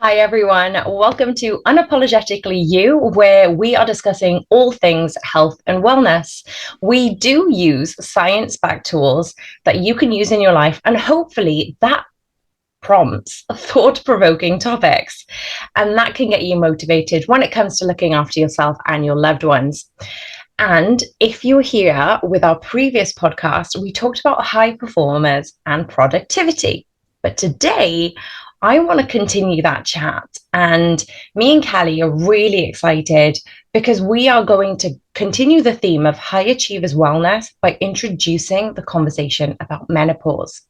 Hi, everyone. Welcome to Unapologetically You, where we are discussing all things health and wellness. We do use science backed tools that you can use in your life, and hopefully that prompts thought provoking topics. And that can get you motivated when it comes to looking after yourself and your loved ones. And if you're here with our previous podcast, we talked about high performers and productivity. But today, I want to continue that chat. And me and Kelly are really excited because we are going to continue the theme of high achievers wellness by introducing the conversation about menopause.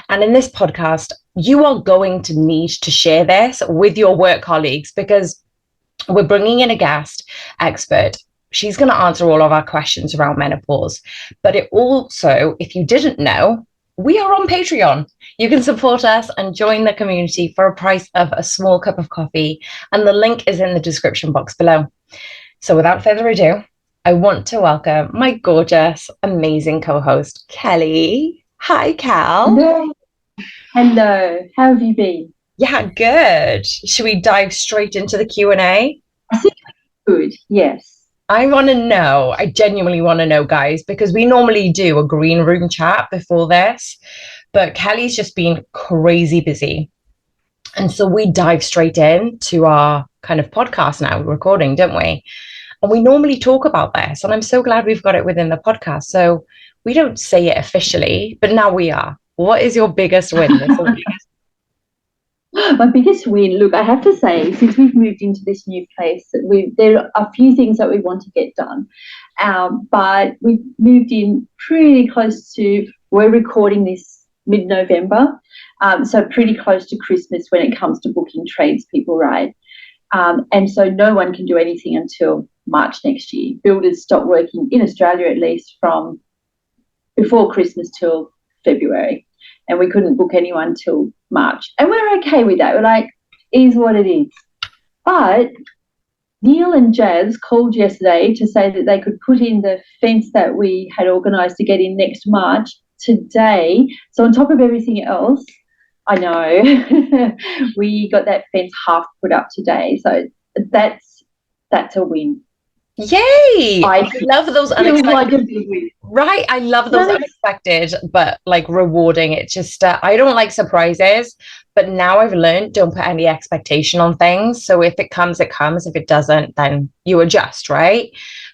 And in this podcast, you are going to need to share this with your work colleagues because we're bringing in a guest expert. She's going to answer all of our questions around menopause. But it also, if you didn't know, we are on Patreon. You can support us and join the community for a price of a small cup of coffee. And the link is in the description box below. So without further ado, I want to welcome my gorgeous, amazing co-host, Kelly. Hi, Cal. Hello. Hello. How have you been? Yeah, good. Should we dive straight into the Q&A? I think good. Yes. I genuinely want to know, guys, because we normally do a green room chat before this, but Kelly's just been crazy busy. And so we dive straight in to our kind of podcast now, recording, don't we? And we normally talk about this, and I'm so glad we've got it within the podcast. So we don't say it officially, but now we are. What is your biggest win this week? My biggest win, look, I have to say, since we've moved into this new place, there are a few things that we want to get done. But we've moved in pretty close to, we're recording this mid-November, so pretty close to Christmas when it comes to booking tradespeople, right? And so no one can do anything until March next year. Builders stop working, in Australia at least, from before Christmas till February. And we couldn't book anyone till March. And we're okay with that. We're like, is what it is. But Neil and Jazz called yesterday to say that they could put in the fence that we had organised to get in next March today. So on top of everything else, I know, we got that fence half put up today. So that's a win. Yay! I love those unexpected. Like Right, I love those unexpected, but like rewarding. It's just I don't like surprises, but now I've learned don't put any expectation on things. So if it comes, it comes. If it doesn't, then you adjust, right?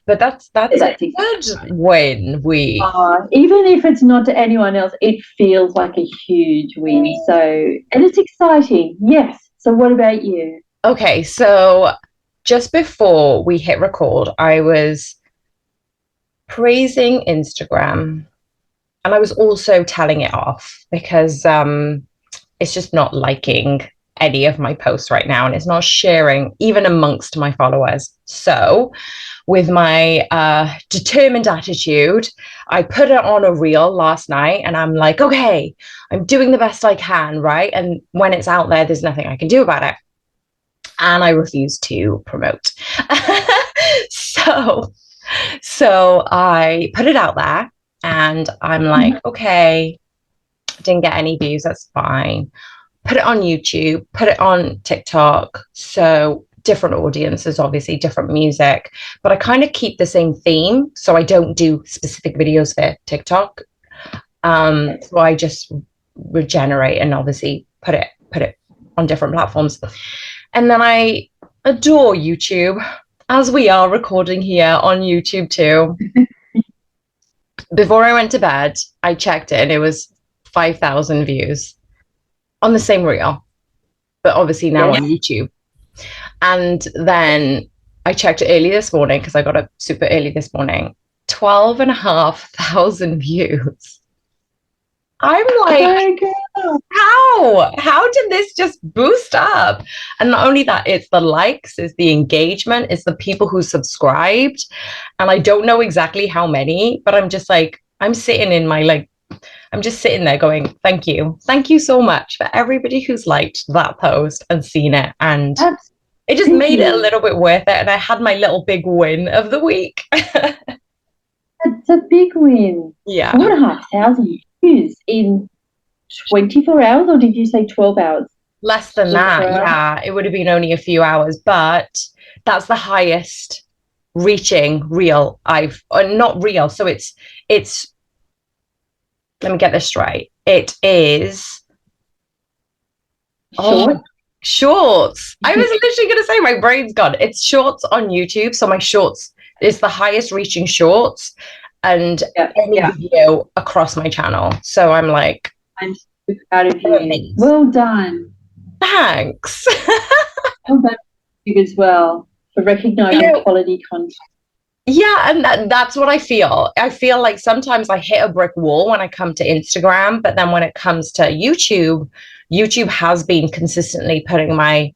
But that's a good win. Even if it's not to anyone else, it feels like a huge win. So, and it's exciting. Yes. So what about you? Okay, so just before we hit record, I was praising Instagram and I was also telling it off because it's just not liking any of my posts right now and it's not sharing even amongst my followers. So with my determined attitude, I put it on a reel last night and I'm like, okay, I'm doing the best I can, right? And when it's out there, there's nothing I can do about it. And I refuse to promote. so I put it out there and I'm like, okay, didn't get any views, that's fine. Put it on YouTube, put it on TikTok. So different audiences, obviously different music, but I kind of keep the same theme. So I don't do specific videos for TikTok. So I just regenerate and obviously put it on different platforms. And then I adore YouTube, as we are recording here on YouTube too. Before I went to bed, I checked it and it was 5,000 views on the same reel, but obviously now on YouTube. And then I checked it early this morning because I got up super early this morning, 12,500 views. I'm like, how did this just boost up? And not only that, it's the likes, it's the engagement, it's the people who subscribed. And I don't know exactly how many, but I'm just like, I'm sitting there going, thank you so much for everybody who's liked that post and seen it. And it just made it a little bit worth it. And I had my little big win of the week. That's a big win. Yeah. 4,500 views in 24 hours, or did you say 12 hours? Less than that. 24 hours. Yeah, it would have been only a few hours, but that's the highest reaching reel I've not real. So it's let me get this right. It is oh my Short. shorts. I was literally gonna say my brain's gone. It's shorts on YouTube. So my shorts is the highest reaching shorts and Yeah, any yeah. video across my channel. So I'm like, I'm so proud of I'm you. amazed. Well done. Thanks. Well done you as well for you recognizing know, quality content. yeah, and that's what I feel. I feel like sometimes I hit a brick wall when I come to Instagram, but then when it comes to YouTube, YouTube has been consistently putting my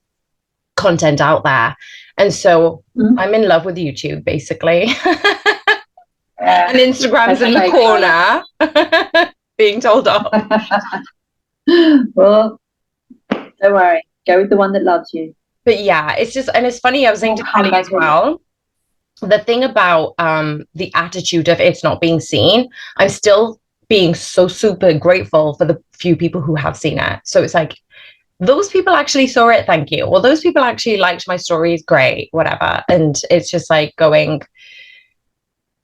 content out there. And so Mm-hmm. I'm in love with YouTube, basically. Yeah, And Instagram's that's in the great. corner being told off. Well, don't worry. Go with the one that loves you. But yeah, it's just, and it's funny, I was saying We'll to come Kelly back as in. well, the thing about the attitude of it's not being seen, I'm still being so super grateful for the few people who have seen it. So it's like, those people actually saw it, thank you. Or those people actually liked my stories, great, whatever. And it's just like going,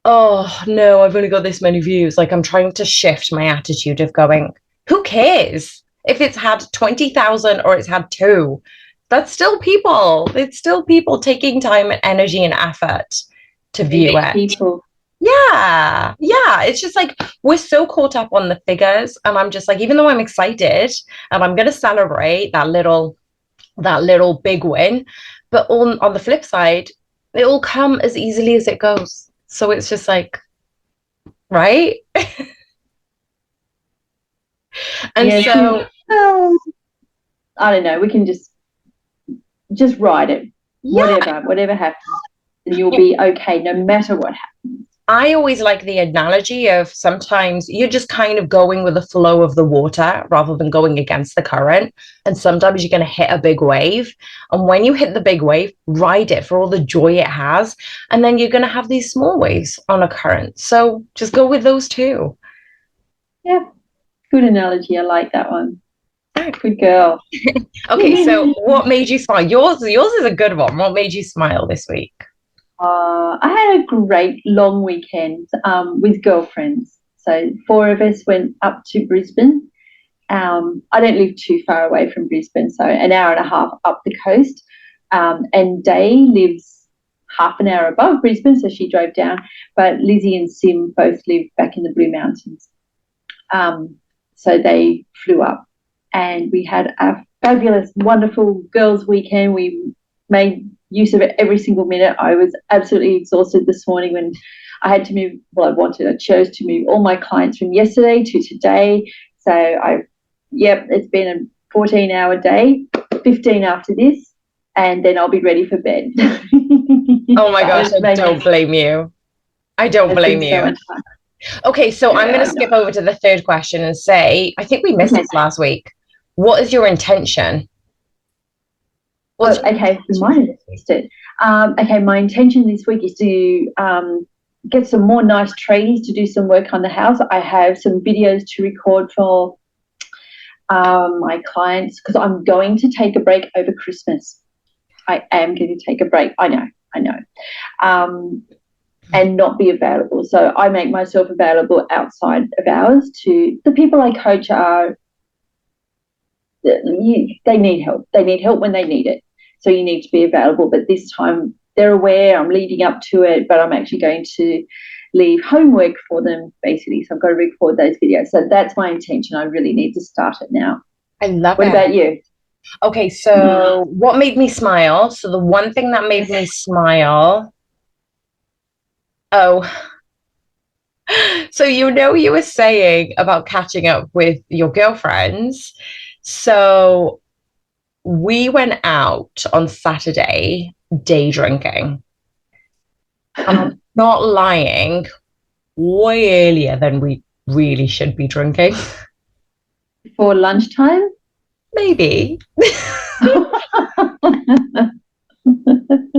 oh no, I've only got this many views. Like I'm trying to shift my attitude of going, who cares if it's had 20,000 or it's had two? That's still people. It's still people taking time and energy and effort to view Unique it. people. Yeah. Yeah. It's just like we're so caught up on the figures. And I'm just like, even though I'm excited and I'm gonna celebrate that little big win, but on the flip side, it will come as easily as it goes. So it's just like, right? And Yeah, so, well, I don't know. We can just ride it. yeah, Whatever happens, and you'll be okay no matter what happens. I always like the analogy of sometimes you're just kind of going with the flow of the water rather than going against the current. And sometimes you're going to hit a big wave. And when you hit the big wave, ride it for all the joy it has. And then you're going to have these small waves on a current. So just go with those too. Yeah, good analogy. I like that one. Good girl. Okay, so what made you smile? Yours is a good one. What made you smile this week? I had a great long weekend with girlfriends. So four of us went up to Brisbane. I don't live too far away from Brisbane, so an hour and a half up the coast. And Day lives half an hour above Brisbane, so she drove down. But Lizzie and Sim both live back in the Blue Mountains. So they flew up and we had a fabulous, wonderful girls' weekend. We made use of it every single minute. I was absolutely exhausted this morning when I had to move. Well, I chose to move all my clients from yesterday to today. So it's been a 14-hour day, 15 after this, and then I'll be ready for bed. Oh my gosh, I don't blame you. I don't blame so you. much fun. Okay, so I'm Yeah, going to I know. skip over to the third question and say, I think we missed Okay. this last week. What is your intention? Oh, What's your okay, intention remind this week? it. Okay, my intention this week is to get some more nice tradies to do some work on the house. I have some videos to record for my clients because I'm going to take a break over Christmas. I am going to take a break. I know. And not be available. So I make myself available outside of hours to the people I coach are they need help. They need help when they need it. So you need to be available. But this time they're aware I'm leading up to it, but I'm actually going to leave homework for them basically. So I've got to record those videos. So that's my intention. I really need to start it now. I love What it. about you? Okay, so what made me smile? So the one thing that made me smile, oh, so you were saying about catching up with your girlfriends. So we went out on Saturday day drinking. And I'm not lying, way earlier than we really should be drinking. For lunchtime? Maybe.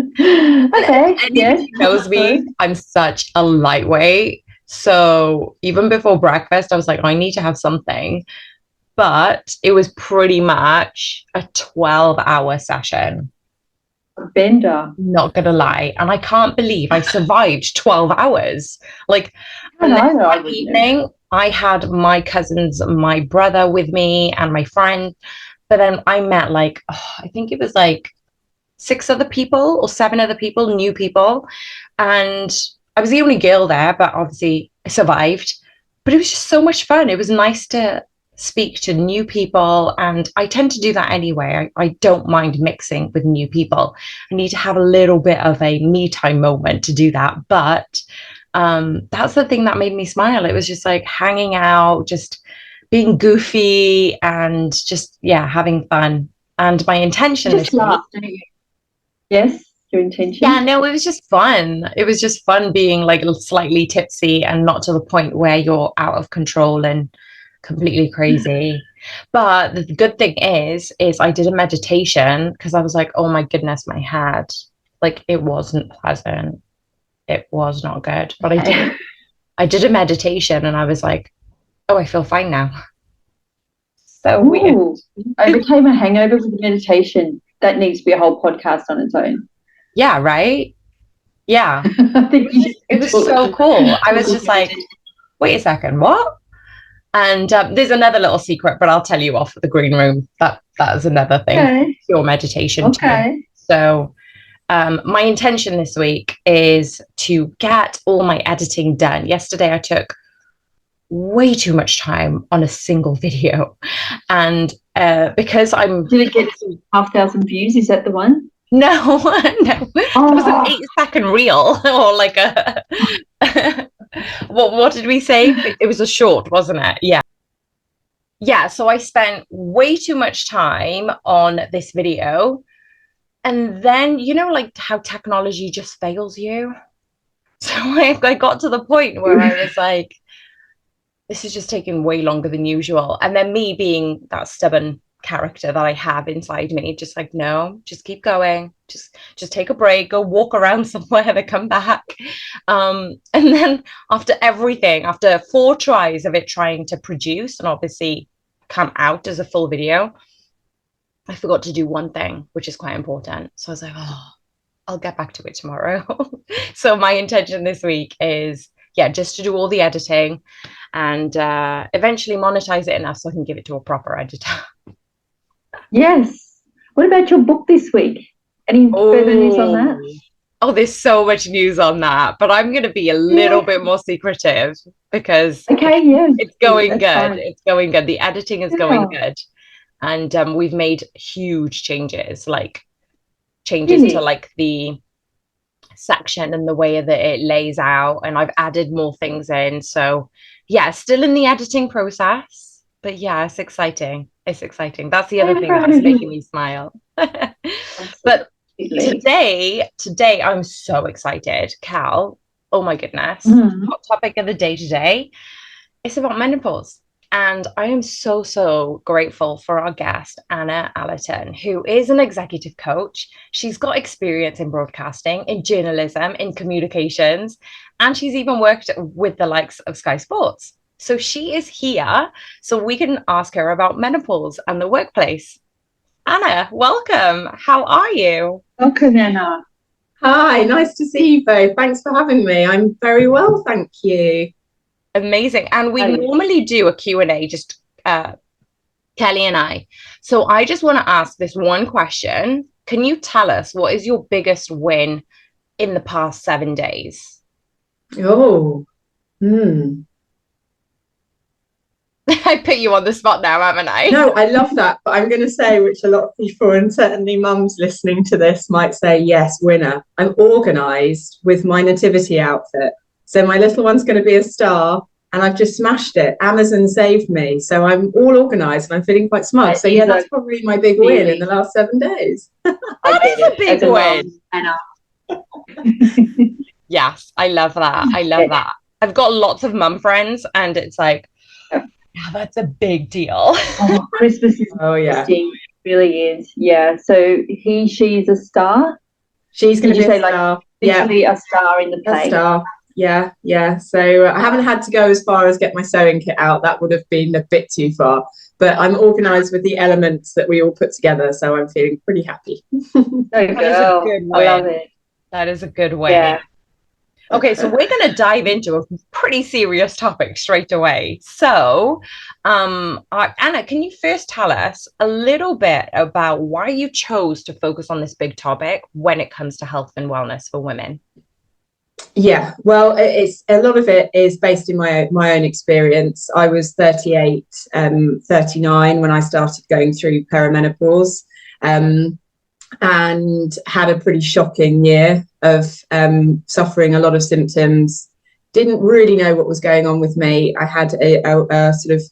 Okay, Anybody yes. who knows me, I'm such a lightweight. So even before breakfast, I was like, I need to have something. but it was pretty much a 12-hour session. Bender. Not gonna lie. And I can't believe I survived 12 hours. Like, I and then know. I that wouldn't have. evening, I had my cousins, my brother with me, and my friend. But then I met like, I think it was like six other people or seven other people, new people. And I was the only girl there, but obviously I survived. But it was just so much fun. It was nice to speak to new people. And I tend to do that anyway. I don't mind mixing with new people. I need to have a little bit of a me time moment to do that. But that's the thing that made me smile. It was just like hanging out, just being goofy and just, yeah, having fun. And my intention Just this week. laugh, don't you? Yes, your Yeah, intention. no, it was just fun. It was just fun being like slightly tipsy and not to the point where you're out of control and completely crazy. But the good thing is I did a meditation because I was like, oh my goodness, my head, like it wasn't pleasant. It was not good. But Okay. I did a meditation and I was like, oh, I feel fine now. So weird. Ooh, overcame a hangover with meditation. That needs to be a whole podcast on its own. Yeah, right? Yeah. I think you It should was so talk cool. I was just like, meditation. wait a second, what? And there's another little secret, but I'll tell you off at the green room. That is another thing. Okay. Pure meditation too. Okay. So my intention this week is to get all my editing done. Yesterday I took way too much time on a single video, and because I'm Did it get 5,000 views? Is that the one? no, no, it was an Oh, 8-second reel or like a what did we say? It was a short, wasn't it? Yeah. Yeah, so I spent way too much time on this video. And then, like how technology just fails you. So I got to the point where I was like, this is just taking way longer than usual. And then me being that stubborn character that I have inside me, just like, no, just keep going. Just take a break, go walk around somewhere, then come back. And then after everything, after 4 tries of it trying to produce and obviously come out as a full video, I forgot to do one thing, which is quite important. So I was like, oh, I'll get back to it tomorrow. So my intention this week is, yeah, just to do all the editing and eventually monetize it enough so I can give it to a proper editor. yes. What about your book this week? Any further news on that? Oh, oh, there's so much news on that, but I'm going to be a little Yeah. bit more secretive because Okay, yeah. it's going That's good. fine. It's going good. The editing is going Yeah. good. And we've made huge changes, like changes to Really? like the section and the way that it lays out, and I've added more things in. So yeah, still in the editing process, but yeah, it's exciting. It's exciting. That's the other I'm thing proud that's of making you. me smile. But Absolutely. today I'm so excited, Cal. Oh my goodness. Mm. Hot topic of the day today. It's about menopause. And I am so, so grateful for our guest, Anna Allerton, who is an executive coach. She's got experience in broadcasting, in journalism, in communications, and she's even worked with the likes of Sky Sports. So she is here so we can ask her about menopause and the workplace. Anna, welcome. How are you? Welcome, Anna. Hi, nice to see you both. Thanks for having me. I'm very well, thank you. Amazing. And we Hey. normally do a Q&A, just Kelly and I. So I just want to ask this one question. Can you tell us what is your biggest win in the past 7 days? Oh, hmm. I put you on the spot now, haven't I? No, I love that. But I'm going to say, which a lot of people and certainly mums listening to this might say, yes, winner. I'm organised with my nativity outfit. So my little one's going to be a star and I've just smashed it. Amazon saved me. So I'm all organised and I'm feeling quite smug. So yeah, that's probably my big win in the last 7 days. That is a big win. Anna. Yes, I love that. I love that. I've got lots of mum friends and it's like, yeah, that's a big deal. Oh, Christmas is interesting. It really is. Yeah. So she's a star. She's going to be a like star. literally a star in the play? A star. Yeah. So I haven't had to go as far as get my sewing kit out. That would have been a bit too far. but I'm organised with the elements that we all put together, so I'm feeling pretty happy. That is a good way. I love it. That is a good way. Yeah. Okay, so we're going to dive into a pretty serious topic straight away. So, Anna, can you first tell us a little bit about why you chose to focus on this big topic when it comes to health and wellness for women? Yeah, well, it's a lot of it is based in my own experience. I was 38, 39 when I started going through perimenopause, and had a pretty shocking year of suffering a lot of symptoms. Didn't really know what was going on with me. I had a sort of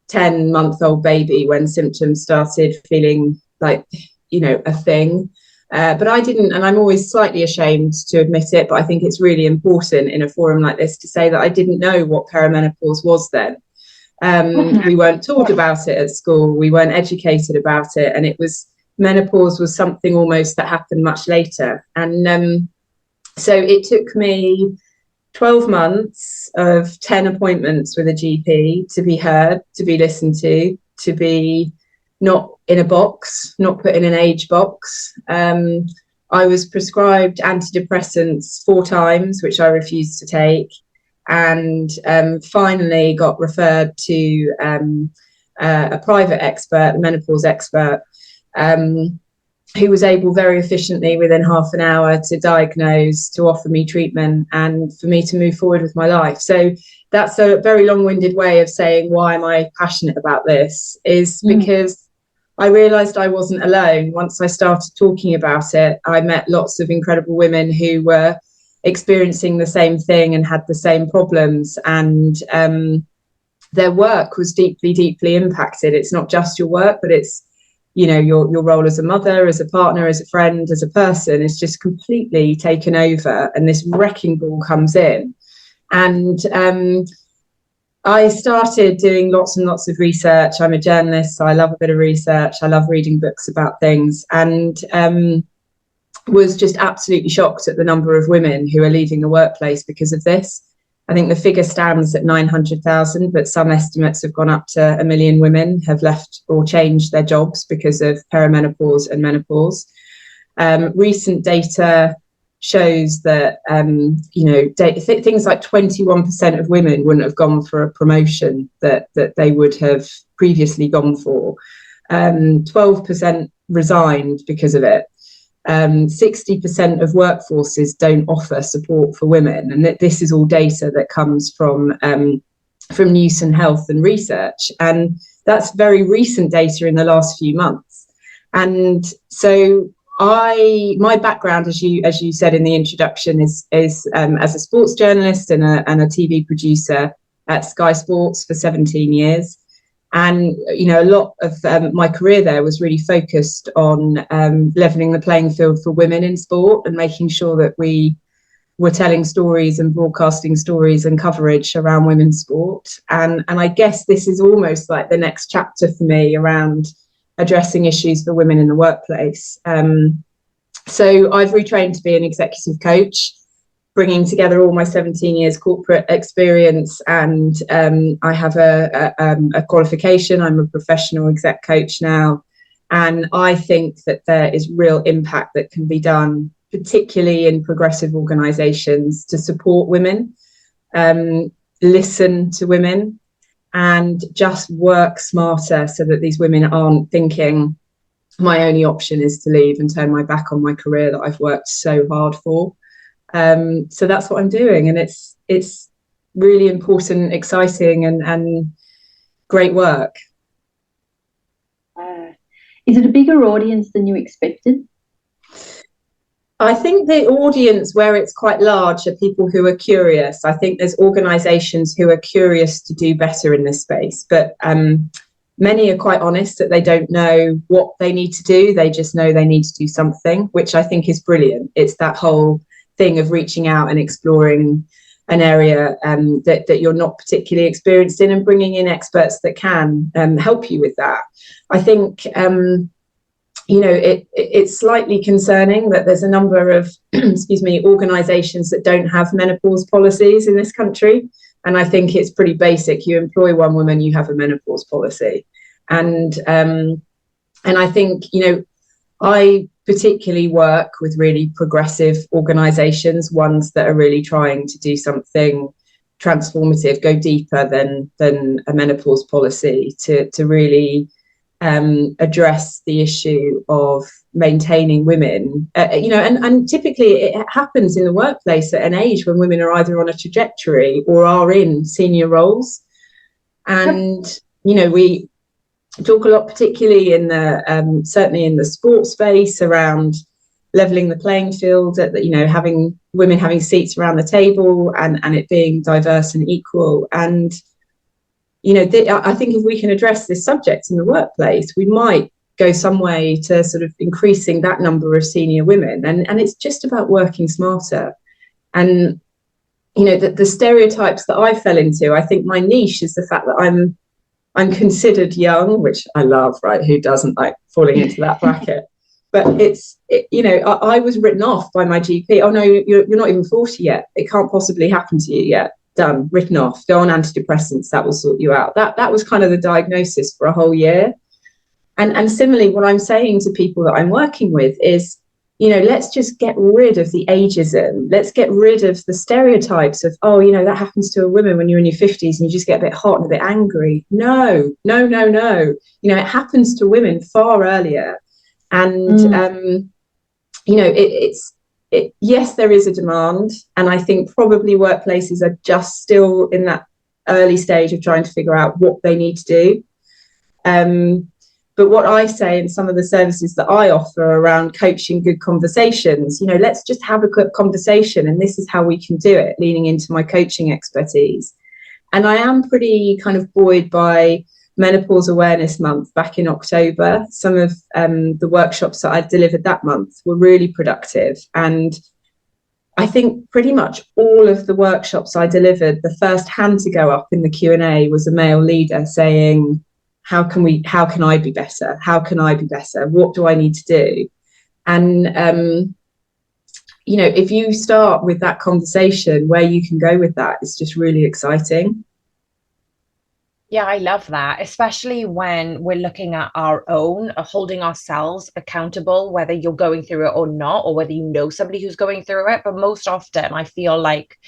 10-month-old baby when symptoms started feeling like, a thing. But I didn't, and I'm always slightly ashamed to admit it, but I think it's really important in a forum like this to say that I didn't know what perimenopause was then. We weren't taught about it at school. We weren't educated about it. And menopause was something almost that happened much later. And so it took me 12 months of 10 appointments with a GP to be heard, to be listened to be not in a box, not put in an age box. I was prescribed antidepressants 4 times, which I refused to take, and finally got referred to a private expert, a menopause expert, who was able very efficiently within half an hour to diagnose, to offer me treatment, and for me to move forward with my life. So that's a very long-winded way of saying why am I passionate about this, is because I realised I wasn't alone. Once I started talking about it, I met lots of incredible women who were experiencing the same thing and had the same problems, and their work was deeply, deeply impacted. It's not just your work, but it's your role as a mother, as a partner, as a friend, as a person is just completely taken over, and this wrecking ball comes in. And I started doing lots and lots of research. I'm a journalist, so I love a bit of research. I love reading books about things, and was just absolutely shocked at the number of women who are leaving the workplace because of this. I think the figure stands at 900,000, but some estimates have gone up to 1 million women have left or changed their jobs because of perimenopause and menopause. Recent data shows that things like 21% of women wouldn't have gone for a promotion that they would have previously gone for. 12% resigned because of it. 60% of workforces don't offer support for women, and this is all data that comes from Newson Health and Research, and that's very recent data in the last few months. And so my background, as you said in the introduction, is as a sports journalist and a TV producer at Sky Sports for 17 years. And, a lot of my career there was really focused on levelling the playing field for women in sport and making sure that we were telling stories and broadcasting stories and coverage around women's sport. And I guess this is almost like the next chapter for me around addressing issues for women in the workplace. So I've retrained to be an executive coach, bringing together all my 17 years corporate experience, and I have a qualification. I'm a professional exec coach now, and I think that there is real impact that can be done, particularly in progressive organisations, to support women, listen to women, and just work smarter so that these women aren't thinking my only option is to leave and turn my back on my career that I've worked so hard for. So that's what I'm doing, and it's really important, exciting, and great work. Is it a bigger audience than you expected? I think the audience where it's quite large are people who are curious. I think there's organisations who are curious to do better in this space, but many are quite honest that they don't know what they need to do. They just know they need to do something, which I think is brilliant. It's that whole thing of reaching out and exploring an area that you're not particularly experienced in, and bringing in experts that can help you with that. I think it's slightly concerning that there's a number of organisations that don't have menopause policies in this country, and I think it's pretty basic. You employ one woman, you have a menopause policy. And I think, I particularly work with really progressive organisations, ones that are really trying to do something transformative, go deeper than a menopause policy, to really address the issue of maintaining women. And typically it happens in the workplace at an age when women are either on a trajectory or are in senior roles. And we talk a lot, particularly in the certainly in the sports space, around leveling the playing field, having women having seats around the table, and it being diverse and equal. And I think if we can address this subject in the workplace, we might go some way to sort of increasing that number of senior women. And it's just about working smarter. And the stereotypes that I fell into, I think my niche is the fact that I'm considered young, which I love, right? Who doesn't like falling into that bracket? But I was written off by my GP. Oh no, you're not even 40 yet. It can't possibly happen to you yet. Done, written off. Go on antidepressants. That will sort you out. That was kind of the diagnosis for a whole year. And similarly, what I'm saying to people that I'm working with is, let's just get rid of the ageism. Let's get rid of the stereotypes of, that happens to a woman when you're in your 50s and you just get a bit hot and a bit angry. No. It happens to women far earlier. And, yes, there is a demand. And I think probably workplaces are just still in that early stage of trying to figure out what they need to do. But what I say in some of the services that I offer around coaching good conversations, let's just have a quick conversation, and this is how we can do it, leaning into my coaching expertise. And I am pretty kind of buoyed by Menopause Awareness Month back in October. Some of the workshops that I delivered that month were really productive. And I think pretty much all of the workshops I delivered, the first hand to go up in the Q&A was a male leader saying, how can I be better? How can I be better? What do I need to do? And, if you start with that conversation, where you can go with that is just really exciting. Yeah, I love that, especially when we're looking at our own, holding ourselves accountable, whether you're going through it or not, or whether you know somebody who's going through it. But most often, I feel like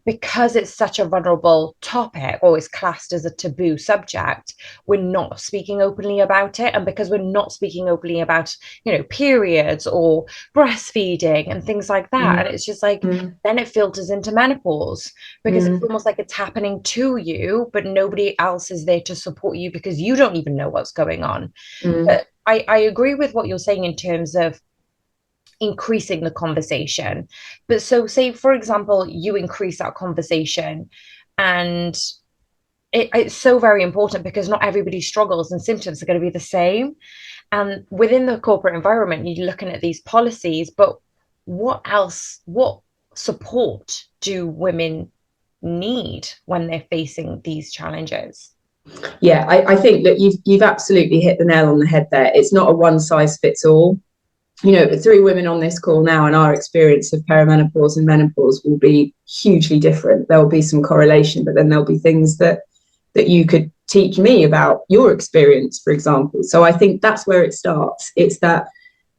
because it's such a vulnerable topic or is classed as a taboo subject, we're not speaking openly about it. And because we're not speaking openly about, periods or breastfeeding and things like that, and it's just like, then it filters into menopause because it's almost like it's happening to you, but nobody else is there to support you because you don't even know what's going on. But I agree with what you're saying in terms of increasing the conversation. But so say, for example, you increase that conversation, and it's so very important because not everybody's struggles and symptoms are going to be the same. And within the corporate environment, you're looking at these policies, but what support do women need when they're facing these challenges? Yeah, I think that you've absolutely hit the nail on the head there. It's not a one size fits all. Three women on this call now, and our experience of perimenopause and menopause will be hugely different. There will be some correlation, but then there'll be things that you could teach me about your experience, for example. So I think that's where it starts. It's that,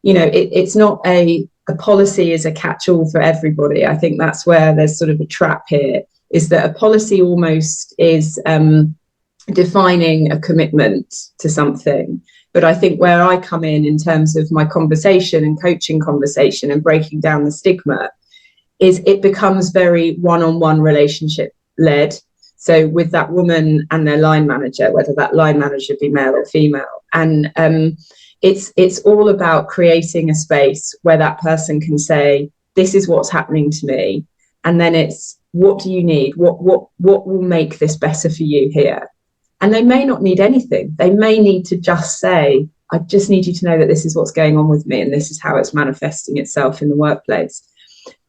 it's not a policy is a catch-all for everybody. I think that's where there's sort of a trap here, is that a policy almost is defining a commitment to something. But I think where I come in terms of my conversation and coaching conversation and breaking down the stigma, is it becomes very one-on-one relationship led. So with that woman and their line manager, whether that line manager be male or female, and it's all about creating a space where that person can say, this is what's happening to me, and then it's, what do you need? What will make this better for you here? And they may not need anything. They may need to just say, I just need you to know that this is what's going on with me, and this is how it's manifesting itself in the workplace.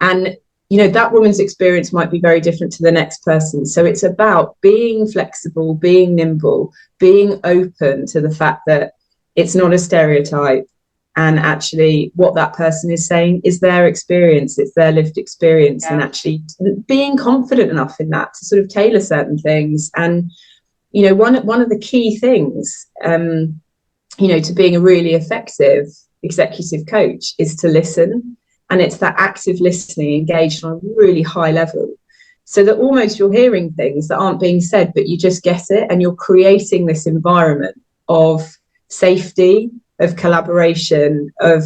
And, that woman's experience might be very different to the next person. So it's about being flexible, being nimble, being open to the fact that it's not a stereotype. And actually what that person is saying is their experience, it's their lived experience. Yeah. And actually being confident enough in that to sort of tailor certain things. And one of the key things, to being a really effective executive coach is to listen. And it's that active listening engaged on a really high level, so that almost you're hearing things that aren't being said, but you just get it. And you're creating this environment of safety, of collaboration, of,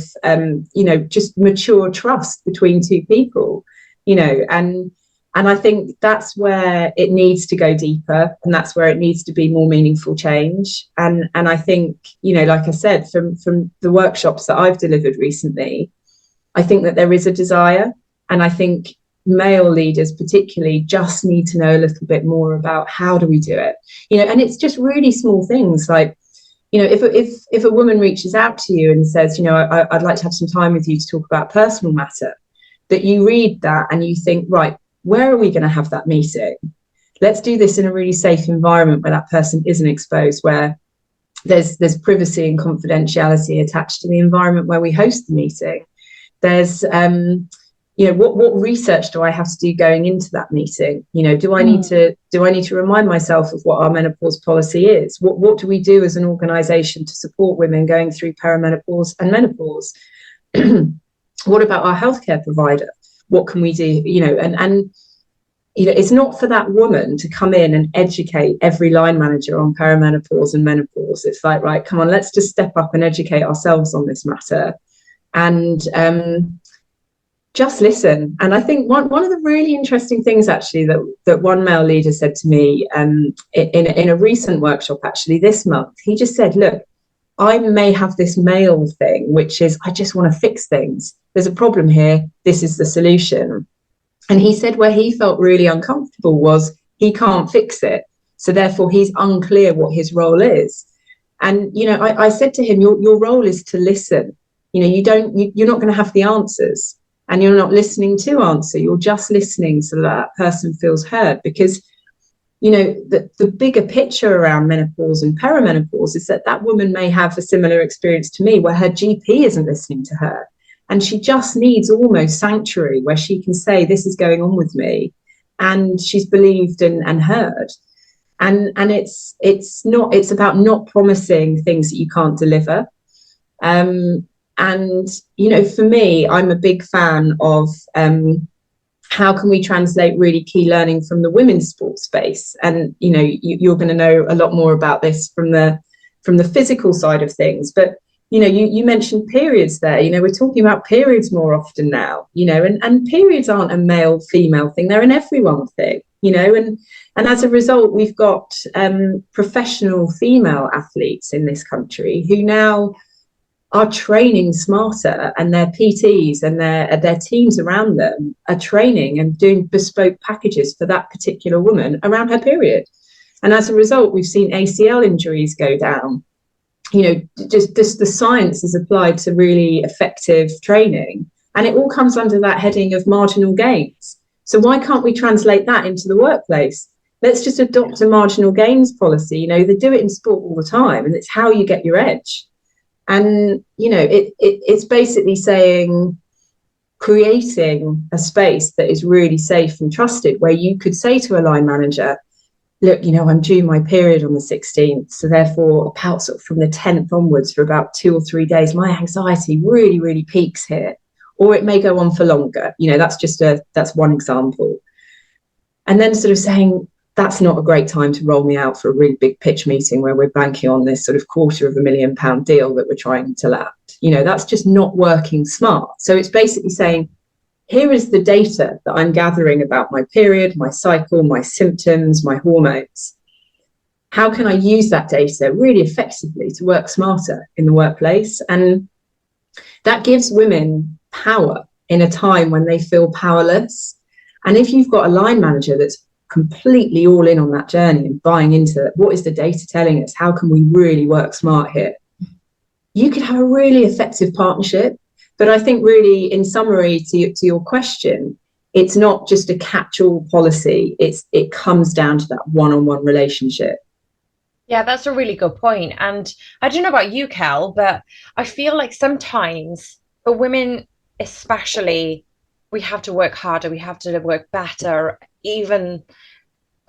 just mature trust between two people, and I think that's where it needs to go deeper, and that's where it needs to be more meaningful change. And I think, like I said, from the workshops that I've delivered recently, I think that there is a desire, and I think male leaders particularly just need to know a little bit more about how do we do it, and it's just really small things like, if a woman reaches out to you and says, I'd like to have some time with you to talk about a personal matter, that you read that and you think, right, where are we going to have that meeting? Let's do this in a really safe environment where that person isn't exposed, where there's privacy and confidentiality attached to the environment where we host the meeting. There's what research do I have to do going into that meeting? Do I need to remind myself of what our menopause policy is? What do we do as an organization to support women going through perimenopause and menopause? What about our healthcare provider? What can we do? And it's not for that woman to come in and educate every line manager on perimenopause and menopause. It's like, right, come on, let's just step up and educate ourselves on this matter, and just listen. And I think one of the really interesting things, actually, that one male leader said to me in a recent workshop, actually this month, he just said, look, I may have this male thing, which is I just want to fix things. There's a problem here. This is the solution. And he said where he felt really uncomfortable was he can't fix it. So therefore, he's unclear what his role is. And, I said to him, your role is to listen. You're not going to have the answers, and you're not listening to answer. You're just listening so that person feels heard, because the bigger picture around menopause and perimenopause is that woman may have a similar experience to me, where her GP isn't listening to her, and she just needs almost sanctuary where she can say, this is going on with me, and she's believed and heard. And it's about not promising things that you can't deliver. And for me, I'm a big fan of how can we translate really key learning from the women's sports space? And you're going to know a lot more about this from the physical side of things. But you mentioned periods there. We're talking about periods more often now. And periods aren't a male female thing; they're an everyone thing. And as a result, we've got professional female athletes in this country who now are training smarter, and their PTs and their teams around them are training and doing bespoke packages for that particular woman around her period. And as a result, we've seen ACL injuries go down. Just the science is applied to really effective training, and it all comes under that heading of marginal gains. So why can't we translate that into the workplace? Let's just adopt a marginal gains policy. They do it in sport all the time, and it's how you get your edge. And, it's basically saying, creating a space that is really safe and trusted, where you could say to a line manager, look, I'm due my period on the 16th. So therefore, about sort of from the 10th onwards for about 2 or 3 days, my anxiety really, really peaks here. Or it may go on for longer. That's one example. And then sort of saying, that's not a great time to roll me out for a really big pitch meeting where we're banking on this sort of £250,000 deal that we're trying to land. That's just not working smart. So it's basically saying, here is the data that I'm gathering about my period, my cycle, my symptoms, my hormones. How can I use that data really effectively to work smarter in the workplace? And that gives women power in a time when they feel powerless. And if you've got a line manager that's completely all in on that journey and buying into what is the data telling us, how can we really work smart here, you could have a really effective partnership. But I think really, in summary to your question, it's not just a catch-all policy. It comes down to that one-on-one relationship. Yeah, that's a really good point. And I don't know about you, Cal, but I feel like sometimes for women especially, we have to work harder, we have to work better, even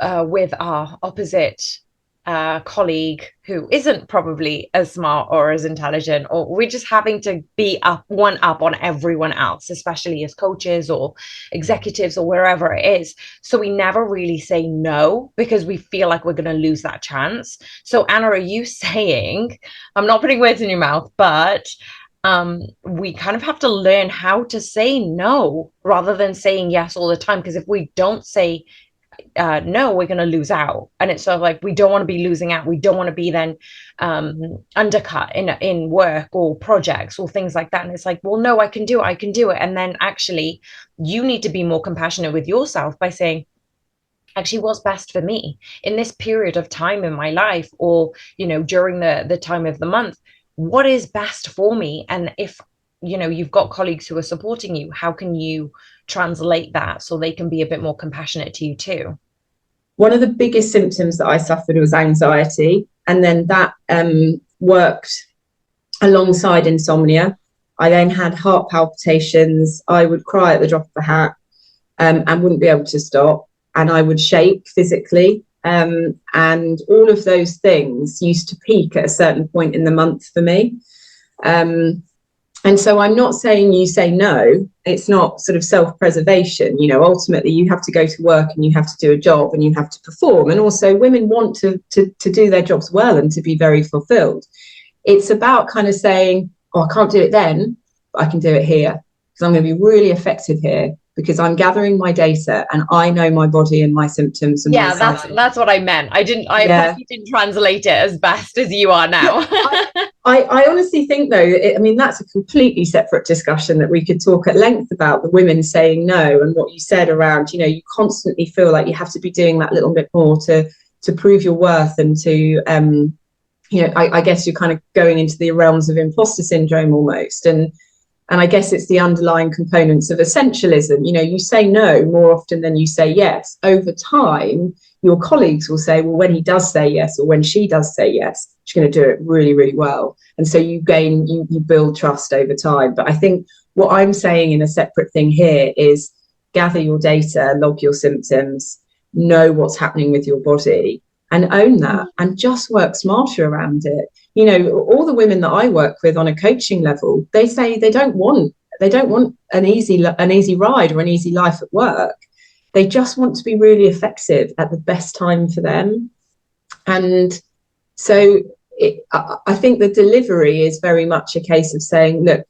with our opposite colleague who isn't probably as smart or as intelligent, or we're just having to be one up on everyone else, especially as coaches or executives or wherever it is. So we never really say no because we feel like we're going to lose that chance. So Anna, are you saying, I'm not putting words in your mouth, but we kind of have to learn how to say no rather than saying yes all the time? Because if we don't say no, we're going to lose out. And it's sort of like, we don't want to be losing out. We don't want to be then undercut in work or projects or things like that. And it's like, well, no, I can do it. I can do it. And then actually, you need to be more compassionate with yourself by saying, actually, what's best for me in this period of time in my life, or during the time of the month, what is best for me? And if you've got colleagues who are supporting you, how can you translate that so they can be a bit more compassionate to you too? One of the biggest symptoms that I suffered was anxiety, and then that worked alongside insomnia. I then had heart palpitations. I would cry at the drop of a hat, and wouldn't be able to stop, and I would shake physically. And all of those things used to peak at a certain point in the month for me. And so I'm not saying you say no. It's not sort of self-preservation. Ultimately you have to go to work and you have to do a job and you have to perform. And also women want to do their jobs well and to be very fulfilled. It's about kind of saying, oh, I can't do it then, but I can do it here because I'm going to be really effective here because I'm gathering my data and I know my body and my symptoms and Yeah, my cycle. that's what I meant. I probably didn't translate it as best as you are now. I honestly think, though, that's a completely separate discussion that we could talk at length about, the women saying no and what you said around, you constantly feel like you have to be doing that little bit more to prove your worth and to, I guess you're kind of going into the realms of imposter syndrome almost. And I guess it's the underlying components of essentialism. You say no more often than you say yes. Over time, your colleagues will say, well, when he does say yes, or when she does say yes, she's going to do it really, really well. And so you build trust over time. But I think what I'm saying in a separate thing here is gather your data, log your symptoms, know what's happening with your body, and own that, and just work smarter around it. All the women that I work with on a coaching level, they say they don't want an easy ride or an easy life at work. They just want to be really effective at the best time for them. And so I think the delivery is very much a case of saying, look,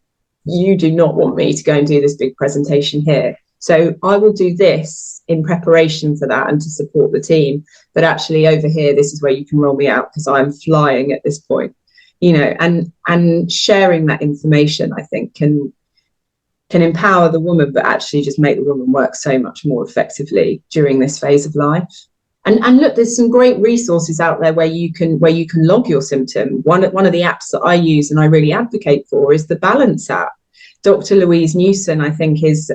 you do not want me to go and do this big presentation here. So I will do this in preparation for that and to support the team. But actually over here, this is where you can roll me out because I'm flying at this point, and sharing that information, I think, can empower the woman, but actually just make the woman work so much more effectively during this phase of life. And look, there's some great resources out there where you can log your symptom. One of the apps that I use and I really advocate for is the Balance app. Dr. Louise Newson, I think, is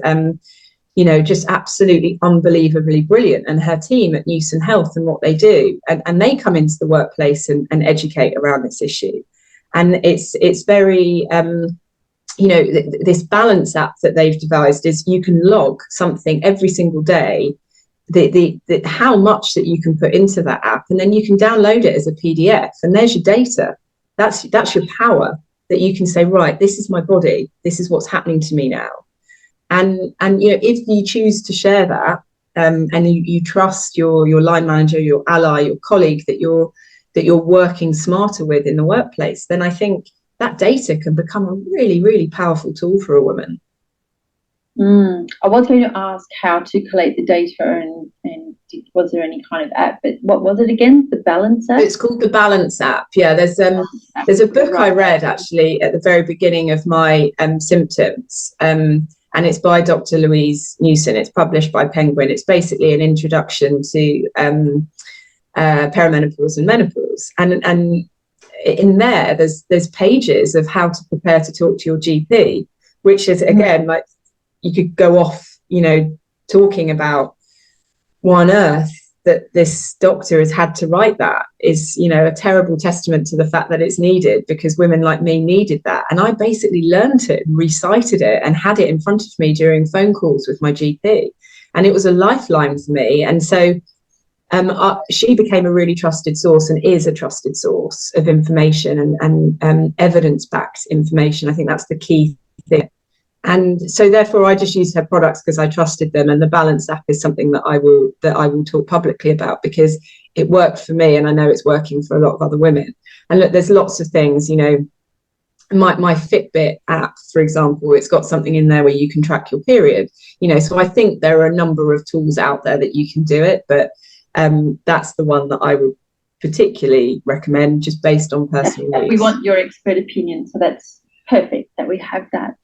just absolutely unbelievably brilliant, and her team at Newson Health and what they do, and they come into the workplace and educate around this issue. And it's very this Balance app that they've devised is you can log something every single day, the how much that you can put into that app, and then you can download it as a PDF, and there's your data. That's your power, that you can say, right, this is my body, this is what's happening to me now. And if you choose to share that, and you trust your line manager, your ally, your colleague that you're working smarter with in the workplace, then I think that data can become a really, really powerful tool for a woman. I was going to ask how to collate the data and was there any kind of app, but what was it again? The Balance app? It's called the Balance app. Yeah, there's a book I read actually at the very beginning of my symptoms, and it's by Dr. Louise Newson. It's published by Penguin. It's basically an introduction to perimenopause and menopause, and in there's pages of how to prepare to talk to your GP, which is again like you could go off talking about why on earth that this doctor has had to write that is a terrible testament to the fact that it's needed, because women like me needed that. And I basically learned it and recited it and had it in front of me during phone calls with my GP, and it was a lifeline for me. And so she became a really trusted source and is a trusted source of information and evidence-backed information. I think that's the key thing. And so therefore I just use her products because I trusted them. And the Balance app is something that I will talk publicly about because it worked for me, and I know it's working for a lot of other women. And look, there's lots of things, you know, my Fitbit app, for example, it's got something in there where you can track your period, you know. So I think there are a number of tools out there that you can do it, but that's the one that I would particularly recommend, just based on personal use. We want your expert opinion, so that's perfect that we have that.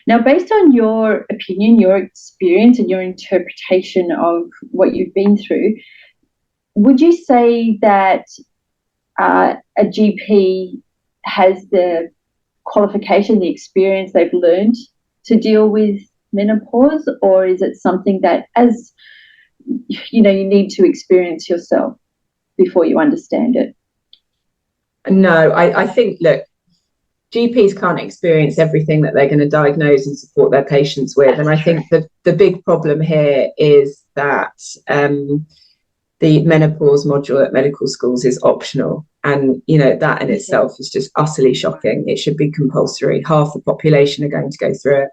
Now, based on your opinion, your experience, and your interpretation of what you've been through, would you say that a GP has the qualification, the experience they've learned to deal with menopause, or is it something that, as you know, you need to experience yourself before you understand it? No, I think, look, GPs can't experience everything that they're going to diagnose and support their patients with. And I think the big problem here is that the menopause module at medical schools is optional. And, you know, that in itself is just utterly shocking. It should be compulsory. Half the population are going to go through it.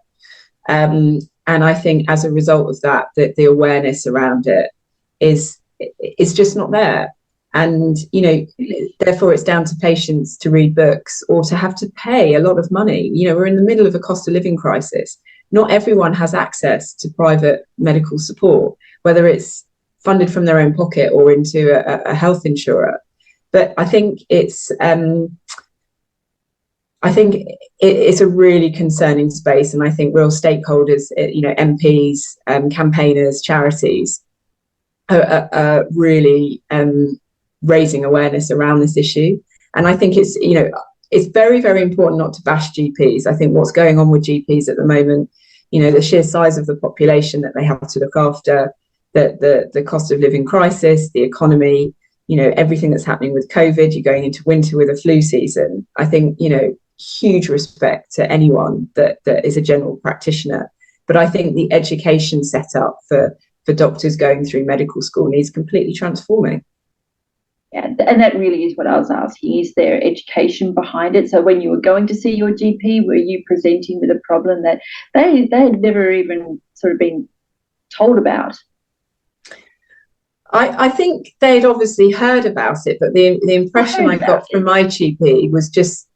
And I think as a result of that, the awareness around it is just not there. And, you know, therefore it's down to patients to read books or to have to pay a lot of money. You know, we're in the middle of a cost of living crisis. Not everyone has access to private medical support, whether it's funded from their own pocket or into a health insurer. But I think it's a really concerning space, and I think real stakeholders, you know, MPs, campaigners, charities, are really raising awareness around this issue. And I think it's, you know, it's very, very important not to bash GPs. I think what's going on with GPs at the moment, you know, the sheer size of the population that they have to look after, the cost of living crisis, the economy, you know, everything that's happening with COVID, you're going into winter with a flu season. I think, you know, huge respect to anyone that is a general practitioner. But I think the education set up for doctors going through medical school needs completely transforming. Yeah, and that really is what I was asking. Is there education behind it? So when you were going to see your GP, were you presenting with a problem that they had never even sort of been told about? I think they'd obviously heard about it, but the impression I got from my GP was just,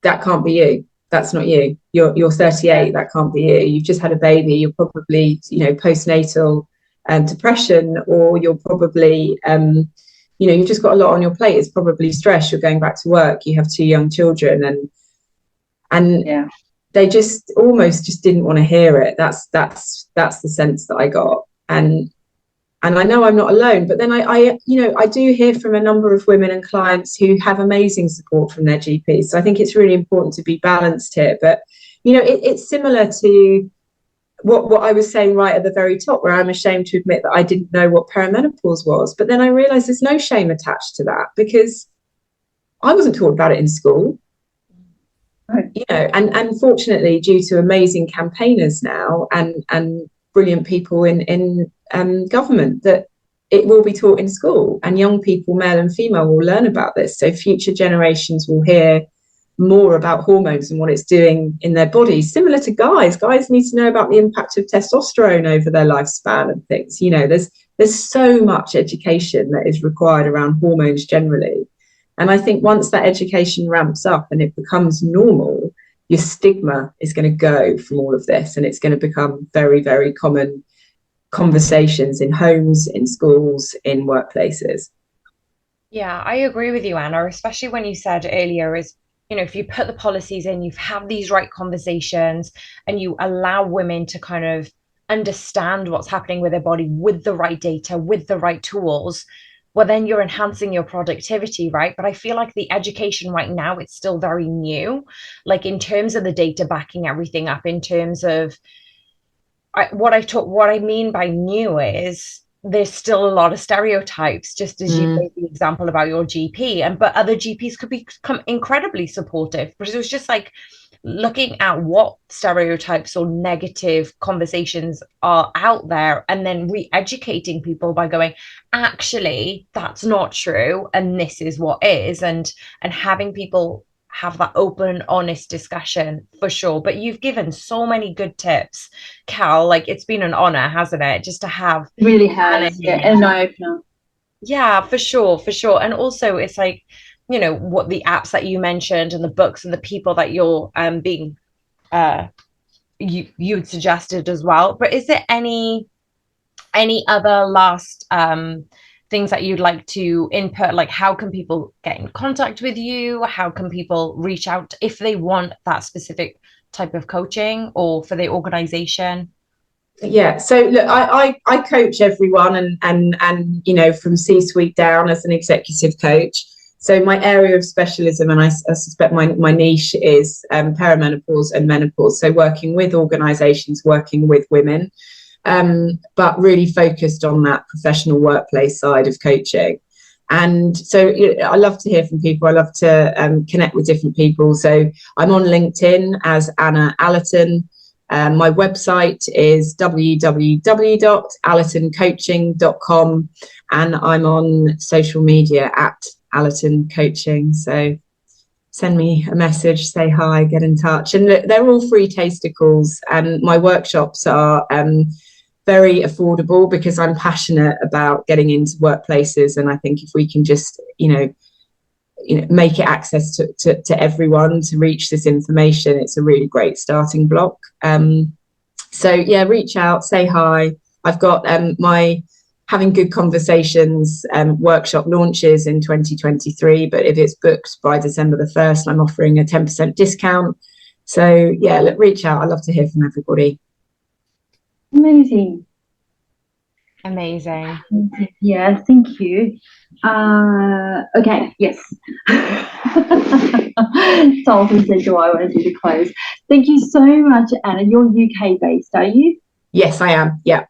that can't be you. That's not you. You're 38. That can't be you. You've just had a baby. You're probably, you know, postnatal depression, or you're probably, you know, you've just got a lot on your plate. It's probably stress. You're going back to work. You have 2 young children, and yeah, they just almost just didn't want to hear it. That's the sense that I got. And I know I'm not alone, but then I you know, I do hear from a number of women and clients who have amazing support from their GPs. So I think it's really important to be balanced here. But, you know, it's similar to what I was saying right at the very top, where I'm ashamed to admit that I didn't know what perimenopause was. But then I realized there's no shame attached to that, because I wasn't taught about it in school. Right. You know, and fortunately, due to amazing campaigners now and brilliant people in government, that it will be taught in school, and young people, male and female, will learn about this. So future generations will hear more about hormones and what it's doing in their bodies. Similar to guys need to know about the impact of testosterone over their lifespan and things. You know, there's so much education that is required around hormones generally. And I think once that education ramps up and it becomes normal, your stigma is going to go from all of this, and it's going to become very, very common conversations in homes, in schools, in workplaces. Yeah, I agree with you, Anna, especially when you said earlier is, you know, if you put the policies in, you've had these right conversations and you allow women to kind of understand what's happening with their body with the right data, with the right tools, well, then you're enhancing your productivity, right? But I feel like the education right now, it's still very new, like in terms of the data backing everything up, in terms of what I mean by new is there's still a lot of stereotypes, just as you gave the example about your GP, but other GPs could become incredibly supportive. But it was just like, looking at what stereotypes or negative conversations are out there and then re-educating people by going, actually, that's not true, and this is what is, and having people have that open, honest discussion for sure. But you've given so many good tips, Cal. Like, it's been an honor, hasn't it, just to have It really Anna has, yeah, here. and an eye opener. Yeah, for sure, for sure. And also it's like, what the apps that you mentioned and the books and the people that you're being uh you'd suggested as well. But is there any other last things that you'd like to input? Like, how can people get in contact with you? How can people reach out if they want that specific type of coaching or for their organization? Yeah, so look, I coach everyone, and from C-suite down as an executive coach. So my area of specialism, and I suspect my niche is perimenopause and menopause. So working with organisations, working with women, but really focused on that professional workplace side of coaching. And so I love to hear from people. I love to connect with different people. So I'm on LinkedIn as Anna Allerton. My website is www.allertoncoaching.com, and I'm on social media at Allerton Coaching. So send me a message, say hi, get in touch. And look, they're all free taster calls, and my workshops are very affordable because I'm passionate about getting into workplaces. And I think if we can just, make it access to everyone to reach this information, it's a really great starting block. So yeah, reach out, say hi. I've got my having good conversations workshop launches in 2023, but if it's booked by December the 1st, I'm offering a 10% discount. So yeah, look, reach out. I'd love to hear from everybody. Amazing. Amazing. Yeah, thank you. Okay, yes. Dalton said, do I want to do the close? Thank you so much, Anna. You're UK based, are you? Yes, I am. Yeah.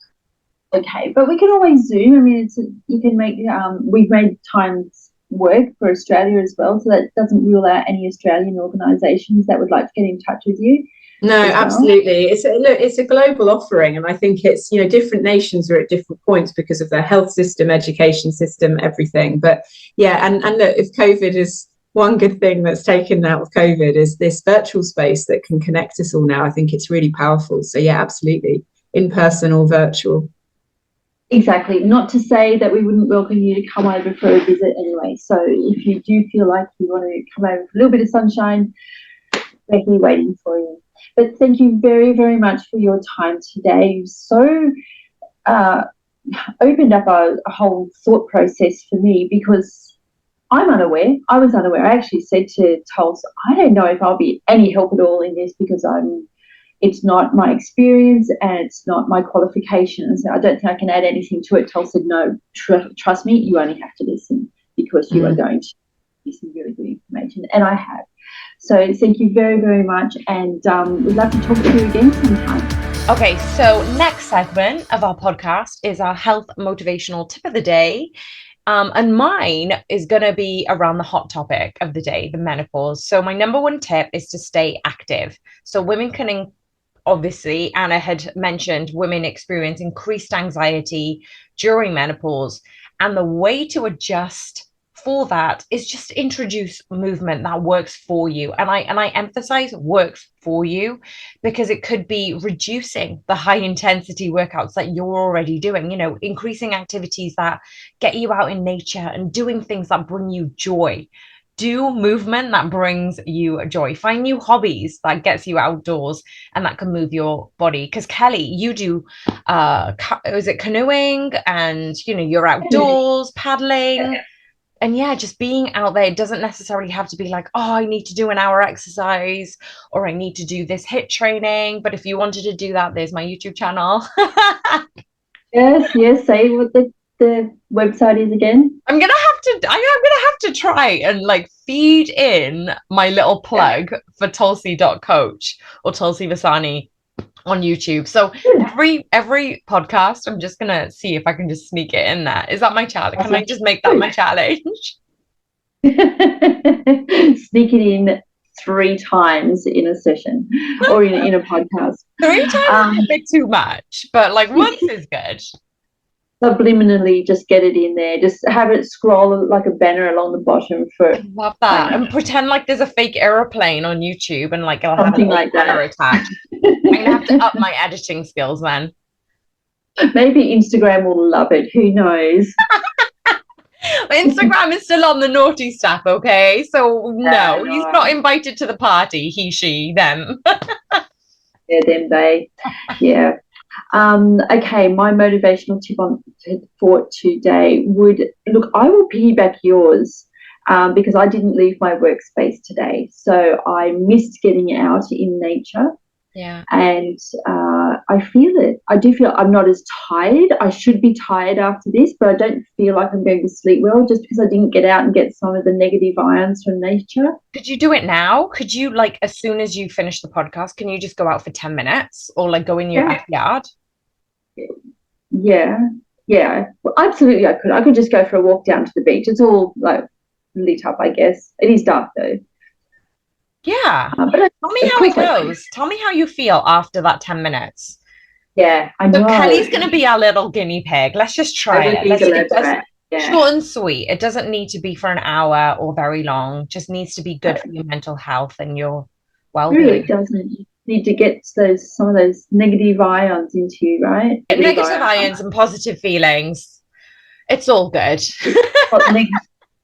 Okay, but we can always Zoom. I mean, you can make, we've made times work for Australia as well, so that doesn't rule out any Australian organisations that would like to get in touch with you. No, absolutely. It's a global offering, and I think it's, different nations are at different points because of their health system, education system, everything. But yeah, and look, if COVID is one good thing that's taken out of COVID is this virtual space that can connect us all now. I think it's really powerful. So yeah, absolutely, in person or virtual. Exactly. Not to say that we wouldn't welcome you to come over for a visit anyway. So if you do feel like you want to come over for a little bit of sunshine, Becky waiting for you. But thank you very, very much for your time today. You've so opened up a whole thought process for me because I'm unaware. I was unaware. I actually said to Tulsa, I don't know if I'll be any help at all in this because it's not my experience and it's not my qualifications. I don't think I can add anything to it. Tulsa said, no, trust me, you only have to listen because you are going to get some really good information. And I have. So thank you very, very much. And we'd love to talk to you again sometime. Okay, so next segment of our podcast is our health motivational tip of the day. And mine is going to be around the hot topic of the day, the menopause. So my number one tip is to stay active. So women can, obviously, Anna had mentioned women experience increased anxiety during menopause. And the way to adjust for that is just introduce movement that works for you. And I emphasize works for you because it could be reducing the high intensity workouts that you're already doing, increasing activities that get you out in nature and doing things that bring you joy. Do movement that brings you joy. Find new hobbies that gets you outdoors and that can move your body. Because Kelly, you do is it canoeing, and you're outdoors paddling. And yeah, just being out there, it doesn't necessarily have to be like, oh, I need to do an hour exercise or I need to do this HIIT training. But if you wanted to do that, there's my YouTube channel. Yes. Say what the website is again. I'm gonna have to try and like feed in my little plug for Tulsi.coach or Tulsi Vasani on YouTube. So every podcast, I'm just gonna see if I can just sneak it in there. Is that my challenge? Can I just make that my challenge? Sneak it in 3 times in a session or in a podcast. 3 times is a bit too much, but like once is good. Subliminally just get it in there, just have it scroll like a banner along the bottom for I love that. And pretend like there's a fake aeroplane on YouTube and like it'll have something a like banner that. attached. I'm gonna have to up my editing skills then. Maybe Instagram will love it, who knows. Instagram is still on the naughty stuff, okay? So no, he's No. not invited to the party, he, she, them. Yeah, them, they. Yeah. Okay, my motivational tip for today would look, I will piggyback yours because I didn't leave my workspace today. So I missed getting out in nature. Yeah. And I feel it. I do feel I'm not as tired. I should be tired after this, but I don't feel like I'm going to sleep well just because I didn't get out and get some of the negative ions from nature. Could you do it now? Could you, like, as soon as you finish the podcast, can you just go out for 10 minutes or like go in your backyard? Yeah. Well, absolutely, I could. I could just go for a walk down to the beach. It's all like lit up, I guess. It is dark though. Yeah. But Tell me how it goes. Tell me how you feel after that 10 minutes. Yeah, I know. So Kelly's going to be our little guinea pig. Let's just try it. Short and sweet. It doesn't need to be for an hour or very long. It just needs to be good for your mental health and your well-being. Really doesn't. You need to get some of those negative ions into you, right? Negative ions and positive feelings. It's all good.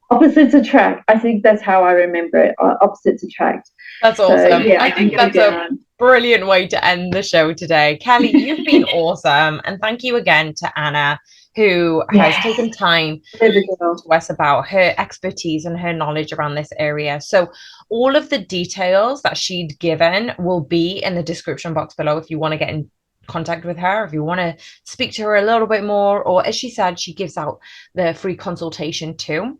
Opposites attract. I think that's how I remember it. Opposites attract. That's awesome. So, yeah, I think that's a brilliant way to end the show today. Kelly, you've been awesome. And thank you again to Anna, who has taken time to talk to us about her expertise and her knowledge around this area. So all of the details that she'd given will be in the description box below if you want to get in contact with her, if you want to speak to her a little bit more, or as she said, she gives out the free consultation too.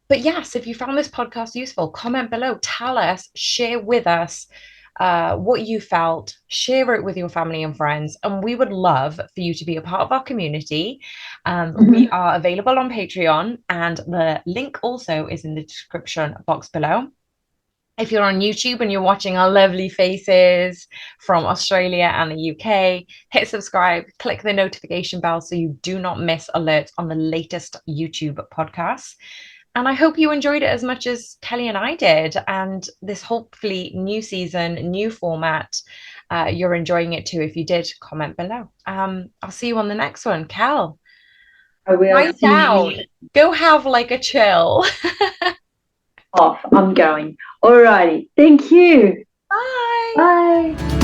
But yes, if you found this podcast useful, comment below, tell us, share with us what you felt, share it with your family and friends, and we would love for you to be a part of our community. We are available on Patreon, and the link also is in the description box below. If you're on YouTube and you're watching our lovely faces from Australia and the UK, hit subscribe, click the notification bell so you do not miss alerts on the latest YouTube podcasts. And I hope you enjoyed it as much as Kelly and I did. And this hopefully new season, new format, you're enjoying it too. If you did, comment below. I'll see you on the next one. Cal, I will. Right down. Go have like a chill. Off. I'm going. Alrighty. Thank you. Bye. Bye.